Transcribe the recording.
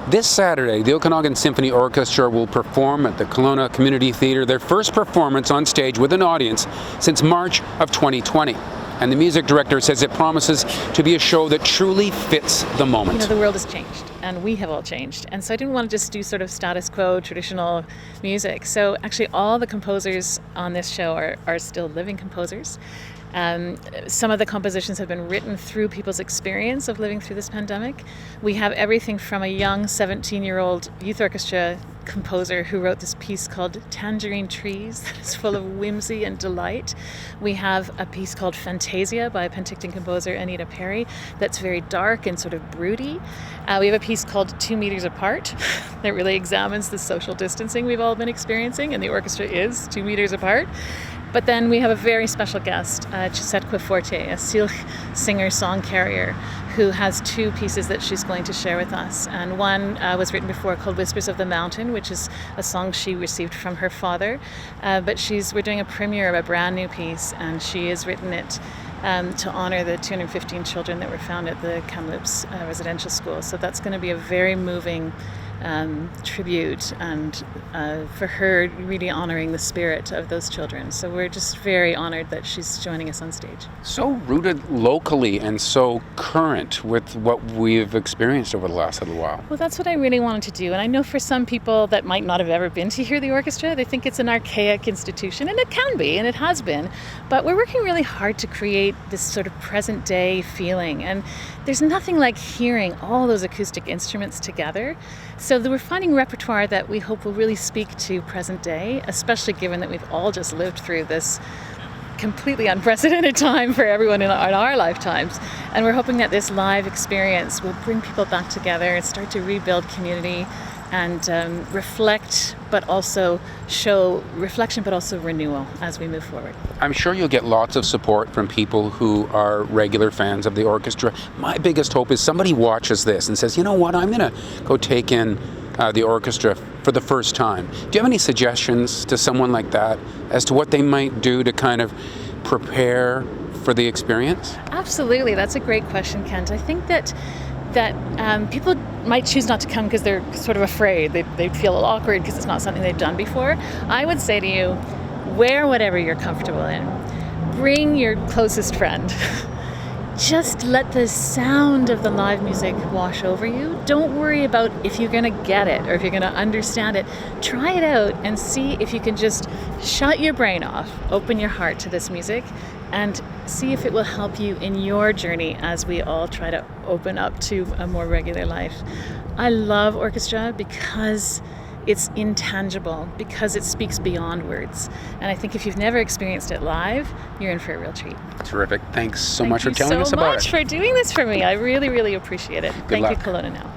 This Saturday, the Okanagan Symphony Orchestra will perform at the Kelowna Community Theatre, their first performance on stage with an audience since March of 2020. And the music director says it promises to be a show that truly fits the moment. The world has changed, and we have all changed. And so I didn't want to just do sort of status quo, traditional music. So actually all the composers on this show are still living composers. Some of the compositions have been written through people's experience of living through this pandemic. We have everything from a young 17-year-old youth orchestra composer who wrote this piece called Tangerine Trees that is full of whimsy and delight. We have a piece called Fantasia by Penticton composer Anita Perry that's very dark and sort of broody. We have a piece called 2 Meters Apart that really examines the social distancing we've all been experiencing, and the orchestra is 2 meters apart. But then we have a very special guest, Chisetque Forte, a Syilx singer song carrier, who has 2 pieces that she's going to share with us. And one was written before called Whispers of the Mountain, which is a song she received from her father. But we're doing a premiere of a brand new piece, and she has written it to honor the 215 children that were found at the Kamloops residential school. So that's going to be a very moving tribute, and for her really honoring the spirit of those children. So we're just very honored that she's joining us on stage. So rooted locally and so current with what we've experienced over the last little while. Well, that's what I really wanted to do. And I know for some people that might not have ever been to hear the orchestra, they think it's an archaic institution, and it can be, and it has been. But we're working really hard to create this sort of present day feeling. And there's nothing like hearing all those acoustic instruments together. So we're finding repertoire that we hope will really speak to present day, especially given that we've all just lived through this completely unprecedented time for everyone in our lifetimes. And we're hoping that this live experience will bring people back together and start to rebuild community and reflect, but also show reflection, but also renewal as we move forward. I'm sure you'll get lots of support from people who are regular fans of the orchestra. My biggest hope is somebody watches this and says, you know what, I'm going to go take in the orchestra for the first time. Do you have any suggestions to someone like that as to what they might do to kind of prepare for the experience? Absolutely, that's a great question, Kent. I think that people might choose not to come because they're sort of afraid. They feel a little awkward because it's not something they've done before. I would say to you, wear whatever you're comfortable in. Bring your closest friend. Just let the sound of the live music wash over you. Don't worry about if you're going to get it or if you're going to understand it. Try it out and see if you can just shut your brain off, open your heart to this music, and see if it will help you in your journey as we all try to open up to a more regular life. I love orchestra because it's intangible, because it speaks beyond words. And I think if you've never experienced it live, you're in for a real treat. Terrific. Thanks so much for telling us about it. Thank you so much for doing this for me. I really, really appreciate it. Thank you, Kelowna Now.